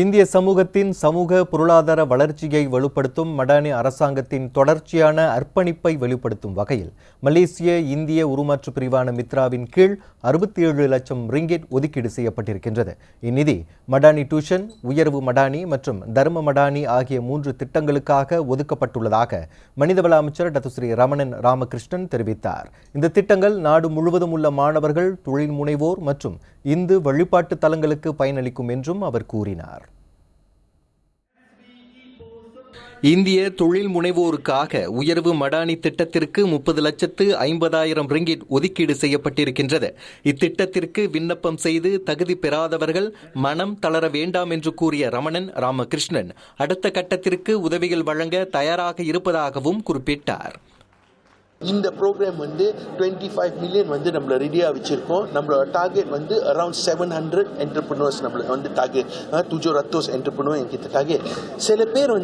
இந்திய சமூகத்தின் சமூக பொருளாதார வளர்ச்சியை வலுப்படுத்தும் மடானி அரசாங்கத்தின் தொடர்ச்சியான அர்ப்பணிப்பை வெளிப்படுத்தும் வகையில் மலேசிய இந்திய உருமாற்று பிரிவான மித்ராவின் கீழ் 67 லட்சம் ரிங்கிட் ஒதுக்கீடு செய்யப்பட்டிருக்கின்றது. இந்நிதி மடானி டியூஷன், உயர்வு மடானி மற்றும் தர்ம மடானி ஆகிய 3 திட்டங்களுக்காக ஒதுக்கப்பட்டுள்ளதாக மனிதவள அமைச்சர் டத்துஸ்ரீ ரமணன் ராமகிருஷ்ணன் தெரிவித்தார். இந்த திட்டங்கள் நாடு முழுவதும் உள்ள மாணவர்கள், தொழில் முனைவோர் மற்றும் இந்து வழிபாட்டு தலங்களுக்கு பயனளிக்கும் என்றும் அவர் கூறினார். இந்திய தொழில் முனைவோருக்காக உயர்வு மடானி திட்டத்திற்கு 30,50,000 ரிங்கிட் ஒதுக்கீடு செய்யப்பட்டிருக்கின்றது. இத்திட்டத்திற்கு விண்ணப்பம் செய்து தகுதி பெறாதவர்கள் மனம் தளர வேண்டாம் என்று கூறிய ரமணன் ராமகிருஷ்ணன் அடுத்த கட்டத்திற்கு உதவிகள் வழங்க தயாராக இருப்பதாகவும் குறிப்பிட்டார். இந்த ப்ரோக்ராம் 25 மில்லியன் நம்மள ரெடியா வச்சிருக்கோம். நம்மளோட டார்கெட் அரௌண்ட் 700 என்டர்பிரினர்ஸ் நம்மளுக்கு டார்கெட் 700 என்டர்பிரினர் என்கிட்ட டார்கெட். சில பேர்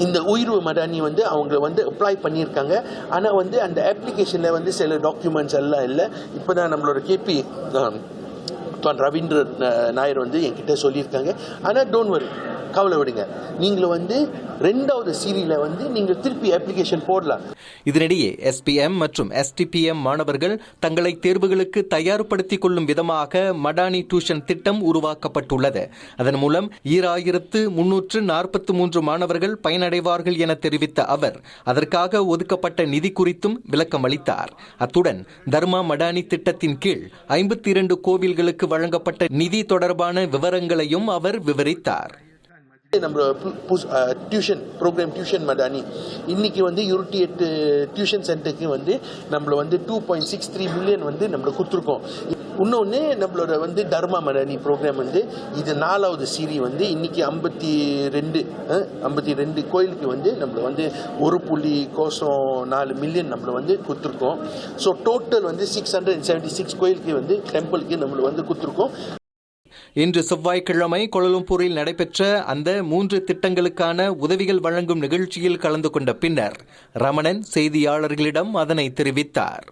இந்த உயர்வு மடானி அவங்க அப்ளை பண்ணியிருக்காங்க. ஆனால் அந்த அப்ளிகேஷனில் சில டாக்குமெண்ட்ஸ் எல்லாம் இல்லை. இப்போ தான் நம்மளோட கேபி ரவீந்திர நாயர் என்கிட்ட சொல்லியிருக்காங்க. ஆனால் டோன்ட் வரி, கவலை விடுங்க, நீங்களும் ரெண்டாவது சீரியில் நீங்கள் திருப்பி அப்ளிகேஷன் போடலாம். இதனிடையே SPM மற்றும் STPM மாணவர்கள் தங்களை தேர்வுகளுக்கு தயார்படுத்திக் கொள்ளும் விதமாக மடானி டியூஷன் திட்டம் உருவாக்கப்பட்டுள்ளது. அதன் மூலம் 2343 மாணவர்கள் பயனடைவார்கள் என தெரிவித்த அவர் அதற்காக ஒதுக்கப்பட்ட நிதி குறித்தும் விளக்கம் அளித்தார். அத்துடன் தர்மா மடானி திட்டத்தின் கீழ் 52 கோவில்களுக்கு வழங்கப்பட்ட நிதி தொடர்பான விவரங்களையும் அவர் விவரித்தார். நம்மளோட டியூஷன் ப்ரோக்ராம் டியூஷன் மடானி இன்னைக்கு 28 டியூஷன் சென்டருக்கு நம்மள 2.63 மில்லியன் நம்மள கொடுத்துருக்கோம். இன்னொன்று நம்மளோட தர்மா மடானி ப்ரோக்ராம் இது 4வது சீரி இன்னைக்கு 52 கோயிலுக்கு நம்மள 1.4 மில்லியன் நம்மள கொடுத்துருக்கோம். ஸோ டோட்டல் 676 கோயிலுக்கு டெம்பிளுக்கு நம்மள கொடுத்துருக்கோம். இன்று செவ்வாய்க்கிழமை கோலாலம்பூரில் நடைபெற்ற அந்த 3 திட்டங்களுக்கான உதவிகள் வழங்கும் நிகழ்ச்சியில் கலந்து கொண்ட பின்னர் ரமணன் செய்தியாளர்களிடம் அதனை தெரிவித்தார்.